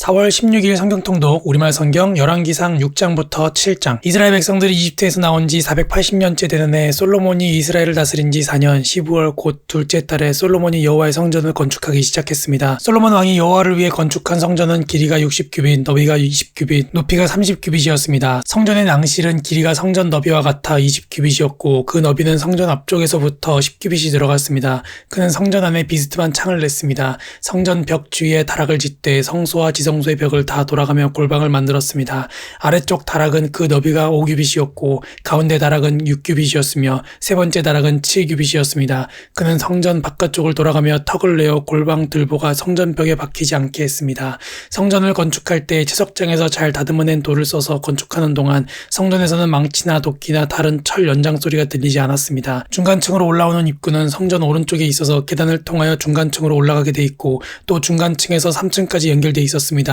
4월 16일 성경통독 우리말 성경 열왕기상 6장부터 7장. 이스라엘 백성들이 이집트에서 나온 지 480년째 되는 해 솔로몬이 이스라엘을 다스린 지 4년 12월 곧 둘째 달에 솔로몬이 여호와의 성전을 건축하기 시작했습니다. 솔로몬 왕이 여호와를 위해 건축한 성전은 길이가 60규빗, 너비가 20규빗, 높이가 30규빗이었습니다. 성전의 낭실은 길이가 성전 너비와 같아 20규빗이었고 그 너비는 성전 앞쪽에서부터 10규빗이 들어갔습니다. 그는 성전 안에 비스듬한 창을 냈습니다. 성전 벽 주위에 다락을 짓되 성소와 지성소의 벽을 다 돌아가며 골방을 만들었습니다. 아래쪽 다락은 그 너비가 5규빗이었고 가운데 다락은 6규빗이었으며 세 번째 다락은 7규빗이었습니다. 그는 성전 바깥쪽을 돌아가며 턱을 내어 골방 들보가 성전 벽에 박히지 않게 했습니다. 성전을 건축할 때 채석장에서 잘 다듬어낸 돌을 써서 건축하는 동안 성전에서는 망치나 도끼나 다른 철 연장 소리가 들리지 않았습니다. 중간층으로 올라오는 입구는 성전 오른쪽에 있어서 계단을 통하여 중간층으로 올라가게 돼 있고 또 중간층에서 3층까지 연결돼 있었습니다.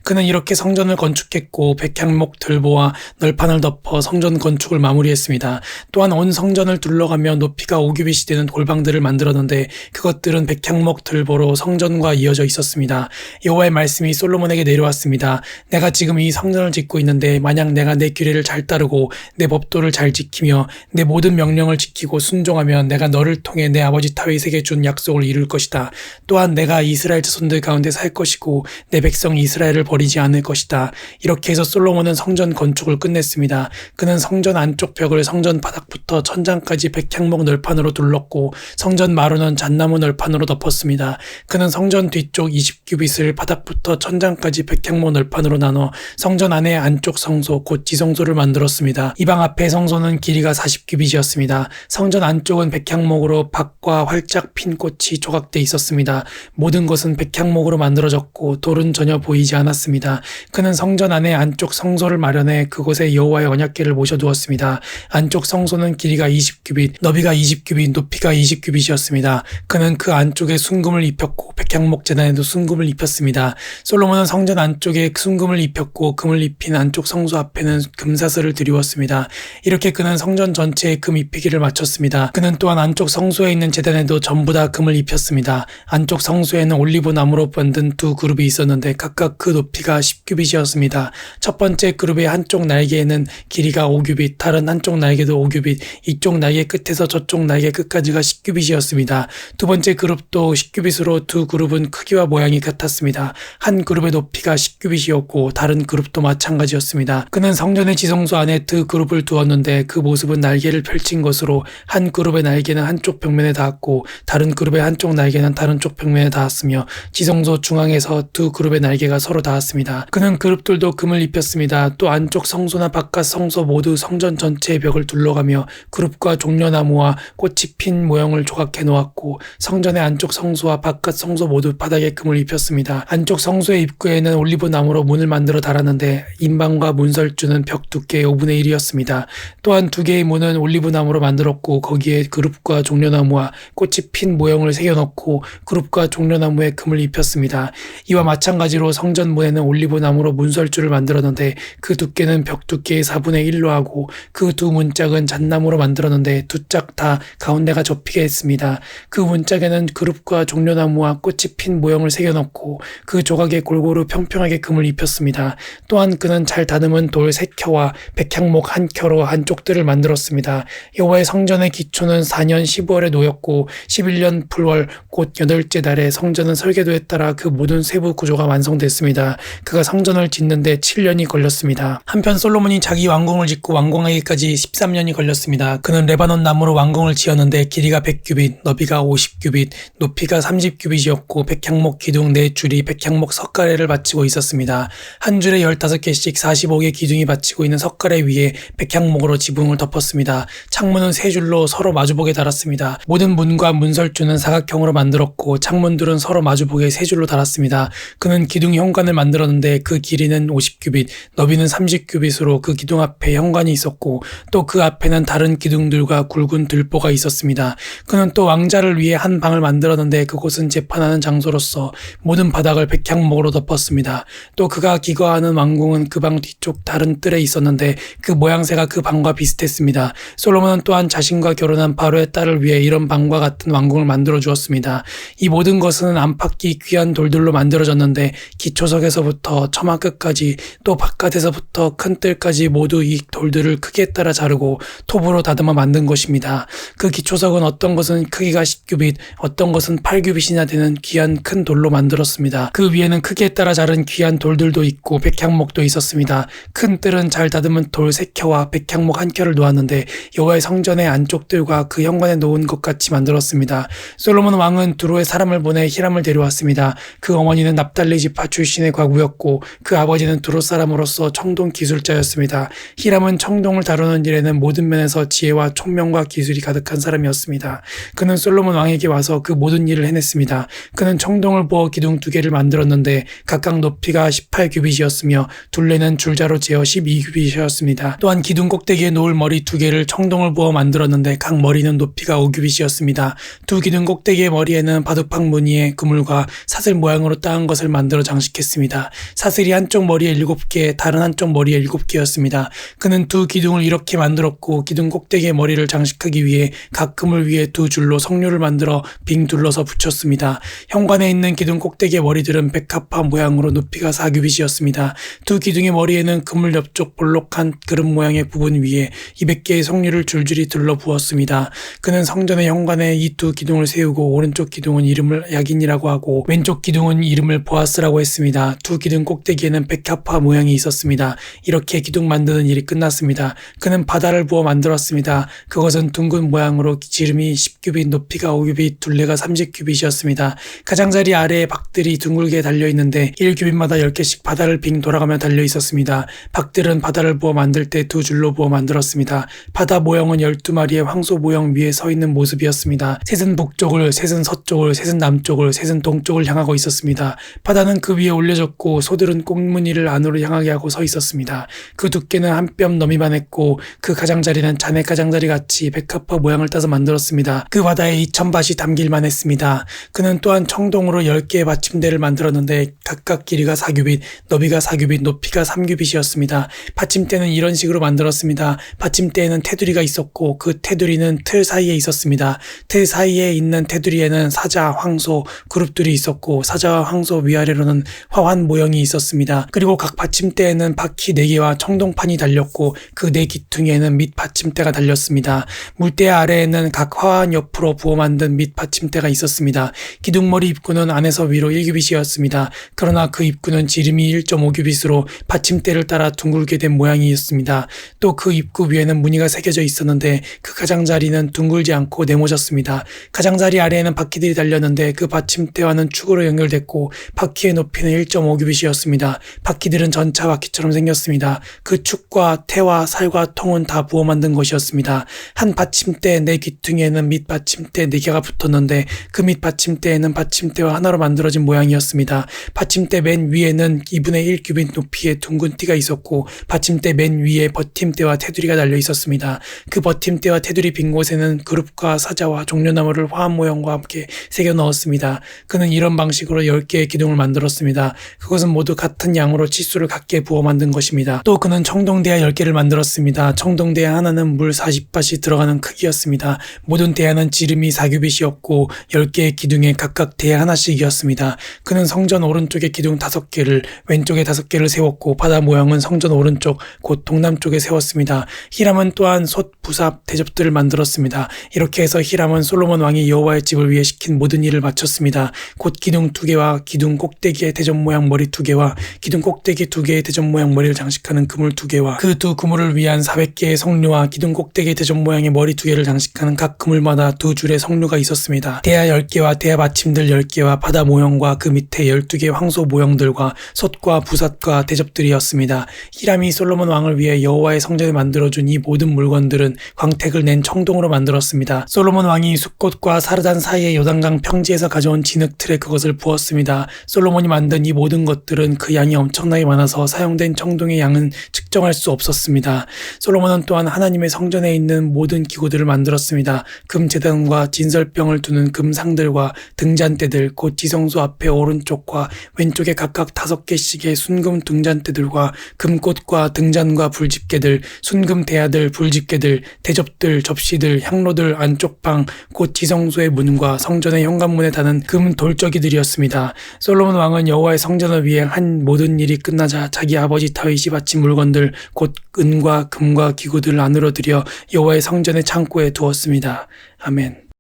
그는 이렇게 성전을 건축했고 백향목 들보와 널판을 덮어 성전 건축을 마무리했습니다. 또한 온 성전을 둘러가며 높이가 5규빗이 되는 골방들을 만들었는데 그것들은 백향목 들보로 성전과 이어져 있었습니다. 여호와의 말씀이 솔로몬에게 내려왔습니다. 내가 지금 이 성전을 짓고 있는데 만약 내가 내 규례를 잘 따르고 내 법도를 잘 지키며 내 모든 명령을 지키고 순종하면 내가 너를 통해 내 아버지 다윗에게 준 약속을 이룰 것이다. 또한 내가 이스라엘 자손들 가운데 살 것이고 내 백성 이스라엘을 버리지 않을 것이다. 이렇게 해서 솔로몬은 성전 건축을 끝냈습니다. 그는 성전 안쪽 벽을 성전 바닥부터 천장까지 백향목 널판으로 둘렀고 성전 마루는 잣나무 널판으로 덮었습니다. 그는 성전 뒤쪽 20규빗을 바닥부터 천장까지 백향목 널판으로 나눠 성전 안에 안쪽 성소 곧 지성소를 만들었습니다. 이 방 앞의 성소는 길이가 40규빗이었습니다. 성전 안쪽은 백향목으로 박과 활짝 핀 꽃이 조각돼 있었습니다. 모든 것은 백향목으로 만들어졌고 돌은 전혀 보이지 않았습니다. 그는 성전 안에 안쪽 성소를 마련해 그곳에 여호와의 언약궤를 모셔두었습니다. 안쪽 성소는 길이가 20규빗, 너비가 20규빗, 높이가 20규빗이었습니다. 그는 그 안쪽에 순금을 입혔고 백향목 제단에도 순금을 입혔습니다. 솔로몬은 성전 안쪽에 순금을 입혔고 금을 입힌 안쪽 성소 앞에는 금사슬을 드리웠습니다. 이렇게 그는 성전 전체에 금 입히기를 마쳤습니다. 그는 또한 안쪽 성소에 있는 제단에도 전부 다 금을 입혔습니다. 안쪽 성소에는 올리브 나무로 만든 두 그룹이 있었는데 각각 그 높이가 10규빗이었습니다. 첫 번째 그룹의 한쪽 날개에는 길이가 5규빗, 다른 한쪽 날개도 5규빗, 이쪽 날개 끝에서 저쪽 날개 끝까지가 10규빗이었습니다. 두 번째 그룹도 10규빗으로 두 그룹은 크기와 모양이 같았습니다. 한 그룹의 높이가 10규빗이었고 다른 그룹도 마찬가지였습니다. 그는 성전의 지성소 안에 두 그룹을 두었는데 그 모습은 날개를 펼친 것으로 한 그룹의 날개는 한쪽 벽면에 닿았고 다른 그룹의 한쪽 날개는 다른 쪽 벽면에 닿았으며 지성소 중앙에서 두 그룹의 날개가 서로 닿았습니다. 그는 그룹들도 금을 입혔습니다. 또 안쪽 성소나 바깥 성소 모두 성전 전체의 벽을 둘러가며 그룹과 종려나무와 꽃이 핀 모형을 조각해 놓았고 성전의 안쪽 성소와 바깥 성소 모두 바닥에 금을 입혔습니다. 안쪽 성소의 입구에는 올리브 나무로 문을 만들어 달았는데 인방과 문설주는 벽 두께의 5분의 1이었습니다. 또한 두 개의 문은 올리브 나무로 만들었고 거기에 그룹과 종려나무와 꽃이 핀 모형을 새겨넣고 그룹과 종려나무에 금을 입혔습니다. 이와 마찬가지로 성전 문에는 올리브 나무로 문설주를 만들었는데 그 두께는 벽 두께의 4분의 1로 하고 그 두 문짝은 잣나무로 만들었는데 두 짝 다 가운데가 접히게 했습니다. 그 문짝에는 그룹과 종려나무와 꽃이 핀 모형을 새겨넣고 그 조각에 골고루 평평하게 금을 입혔습니다. 또한 그는 잘 다듬은 돌 3켜와 백향목 1켜로 한쪽들을 만들었습니다. 여호와의 성전의 기초는 4년 15월에 놓였고 11년 풀월 곧 8째 달에 성전은 설계도에 따라 그 모든 세부 구조가 완성됐습니다. 그가 성전을 짓는데 7년이 걸렸습니다. 한편 솔로몬이 자기 왕궁을 짓고 완공하기까지 13년이 걸렸습니다. 그는 레바논 나무로 왕궁을 지었는데 길이가 100규빗, 너비가 50규빗, 높이가 30규빗이었고 백향목 기둥 4줄이 백향목 석가래를 받치고 있었습니다. 한 줄에 15개씩 45개 기둥이 받치고 있는 석가래 위에 백향목으로 지붕을 덮었습니다. 창문은 3줄로 서로 마주보게 달았습니다. 모든 문과 문설주는 사각형으로 만들었고 창문들은 서로 마주보게 3줄로 달았습니다. 그는 기둥 현관을 만들었는데 그 길이는 50규빗, 너비는 30규빗으로 그 기둥 앞에 현관이 있었고 또 그 앞에는 다른 기둥들과 굵은 들보가 있었습니다. 그는 또 왕자를 위해 한 방을 만들었는데 그곳은 재판하는 장소로서 모든 바닥을 백향목으로 덮었습니다. 또 그가 기거하는 왕궁은 그 방 뒤쪽 다른 뜰에 있었는데 그 모양새가 그 방과 비슷했습니다. 솔로몬은 또한 자신과 결혼한 바로의 딸을 위해 이런 방과 같은 왕궁을 만들어 주었습니다. 이 모든 것은 안팎이 귀한 돌들로 만들어졌는데 기초석에서부터 처마 끝까지 또 바깥에서부터 큰 뜰까지 모두 이 돌들을 크기에 따라 자르고 톱으로 다듬어 만든 것입니다. 그 기초석은 어떤 것은 크기가 10규빗, 어떤 것은 8규빗이나 되는 귀한 큰 돌로 만들었습니다. 그 위에는 크기에 따라 자른 귀한 돌들도 있고 백향목도 있었습니다. 큰 뜰은 잘 다듬은 돌 3켜와 백향목 1켜를 놓았는데 여호와의 성전의 안쪽 뜰과 그 현관에 놓은 것 같이 만들었습니다. 솔로몬 왕은 두로에 사람을 보내 히람을 데려왔습니다. 그 어머니는 납달리 지파 출신의 과부였고 그 아버지는 두로 사람으로서 청동 기술자였습니다. 히람은 청동을 다루는 일에는 모든 면에서 지혜와 총명과 기술이 가득한 사람이었습니다. 그는 솔로몬 왕에게 와서 그 모든 일을 해냈습니다. 그는 청동을 부어 기둥 2개를 만들었는데 각각 높이가 18규빗이었으며 둘레는 줄자로 재어 12규빗이었습니다. 또한 기둥 꼭대기에 놓을 머리 2개를 청동을 부어 만들었는데 각 머리는 높이가 5규빗이었습니다. 두 기둥 꼭대기의 머리에는 바둑판 무늬의 그물과 사슬 모양으로 따은 것을 만들어 장식했습니다. 사슬이 한쪽 머리에 7개, 다른 한쪽 머리에 7개였습니다. 그는 두 기둥을 이렇게 만들었고 기둥 꼭대기의 머리를 장식하기 위해 각 그물 위에 2줄로 석류를 만들어 빙 둘러서 붙였습니다. 현관에 있는 기둥 꼭대기의 머리들은 백합화 모양으로 높이가 4규빗이었습니다. 두 기둥의 머리에는 그물 옆쪽 볼록한 그릇 모양의 부분 위에 200개의 석류를 줄줄이 둘러 부었습니다. 그는 성전의 현관에 이 두 기둥을 세우고 오른쪽 기둥은 이름을 야긴이라고 하고 왼쪽 기둥은 이름을 보아스라고 했습니다. 두 기둥 꼭대기에는 백합화 모양이 있었습니다. 이렇게 기둥 만드는 일이 끝났습니다. 그는 바다를 부어 만들었습니다. 그것은 둥근 모양으로 지름이 10규빗, 높이가 5규빗, 둘레가 30규빗이었습니다. 가장자리 아래에 박들이 둥글게 달려있는데 1규빗마다 10개씩 바다를 빙 돌아가며 달려있었습니다. 박들은 바다를 부어 만들 때 2줄로 부어 만들었습니다. 바다 모형은 12마리의 황소 모형 위에 서 있는 모습이었습니다. 셋은 북쪽을, 셋은 서쪽을, 셋은 남쪽을, 셋은 동쪽을 향하고 있었습니다. 바다는 그 위에 올려졌고 소들은 꽃무늬를 안으로 향하게 하고 서 있었습니다. 그 두께는 한 뼘 너미만 했고 그 가장자리는 자네 가장자리 같이 백합화 모양을 따서 만들었습니다. 그 바다에 2000밭이 담길만 했습니다. 그는 또한 청동으로 10개의 받침대를 만들었는데 각각 길이가 4규빗, 너비가 4규빗, 높이가 3규빗이었습니다. 받침대는 이런 식으로 만들었습니다. 받침대에는 테두리가 있었고 그 테두리는 틀 사이에 있었습니다. 틀 사이에 있는 테두리에는 사자, 황소, 그룹들이 있었고 사자와 황소 위아래로는 화환 모형이 있었습니다. 그리고 각 받침대에는 바퀴 4개와 청동판이 달렸고 그 4기퉁에는 밑 받침대가 달렸습니다. 물대 아래에는 각 화환 옆으로 부어 만든 밑 받침대가 있었습니다. 기둥머리 입구는 안에서 위로 1규빗이었습니다. 그러나 그 입구는 지름이 1.5규빗으로 받침대를 따라 둥글게 된 모양이었습니다. 또 그 입구 위에는 무늬가 새겨져 있었는데 그 가장자리는 둥글지 않고 네모졌습니다. 가장자리 아래에는 바퀴들이 달렸는데 그 받침대와는 축으로 연결됐고 바퀴의 높이는 1.5규빗이었습니다. 바퀴들은 전차 바퀴처럼 생겼습니다. 그 축과 태와 살과 통은 다 부어 만든 것이었습니다. 한 받침대 4귀퉁이에는 밑 받침대 4개가 붙었는데 그 밑 받침대에는 받침대와 하나로 만들어진 모양이었습니다. 받침대 맨 위에는 2분의 1 규빗 높이의 둥근 띠가 있었고 받침대 맨 위에 버팀대와 테두리가 달려 있었습니다. 그 버팀대와 테두리 빈 곳에는 그룹과 사자와 종려나무를 화한 모형과 함께 새겨 넣었습니다. 그는 이런 방식으로 10개의 기둥을 만들었습니다. 그것은 모두 같은 양으로 치수를 같게 부어 만든 것입니다. 또 그는 청동대야 10개를 만들었습니다. 청동대야 하나는 물 40밭이 들어가는 크기였습니다. 모든 대야는 지름이 4규빗이었고 10개의 기둥에 각각 대야 하나씩이었습니다. 그는 성전 오른쪽에 기둥 5개를, 왼쪽에 5개를 세웠고 바다 모형은 성전 오른쪽 곧 동남쪽에 세웠습니다. 히람은 또한 솥, 부삽, 대접들을 만들었습니다. 이렇게 해서 히람은 솔로몬 왕이 여호와의 집을 위해 시킨 모든 일을 마쳤습니다. 곧 기둥 2개와 기둥 꼭대기에 대접 모양 머리 2개와 기둥 꼭대기 2개의 대접 모양 머리를 장식하는 그물 2개와 그 두 그물을 위한 400개의 석류와 기둥 꼭대기 대접 모양의 머리 2개를 장식하는 각 그물마다 2줄의 석류가 있었습니다. 대야 10개와 대야 받침들 10개와 바다 모형과 그 밑에 12개의 황소 모형들과 솥과 부삿과 대접들이었습니다. 히람이 솔로몬 왕을 위해 여호와의 성전에 만들어준 이 모든 물건들은 광택을 낸 청동으로 만들었습니다. 솔로몬 왕이 숫꽃과 사르단 사이의 요단강 평지에서 가져온 진흙틀에 그것을 부었습니다. 솔로몬이 만든 이 모든 것들은 그 양이 엄청나게 많아서 사용된 청동의 양은 측정할 수 없었습니다. 솔로몬은 또한 하나님의 성전에 있는 모든 기구들을 만들었습니다. 금제단과 진설병을 두는 금상들과 등잔대들, 곧 지성소 앞에 오른쪽과 왼쪽에 각각 5개씩의 순금 등잔대들과 금꽃과 등잔과 불집게들, 순금 대야들, 불집게들, 대접들, 접시들, 향로들, 안쪽방, 곧 지성소의 문과 성전의 현관문에 다는 금 돌저기들이었습니다. 솔로몬 왕은 솔로몬은 여호와의 성전을 위해 한 모든 일이 끝나자 자기 아버지 다윗이 바친 물건들 곧 은과 금과 기구들을 안으로 들여 여호와의 성전의 창고에 두었습니다. 아멘.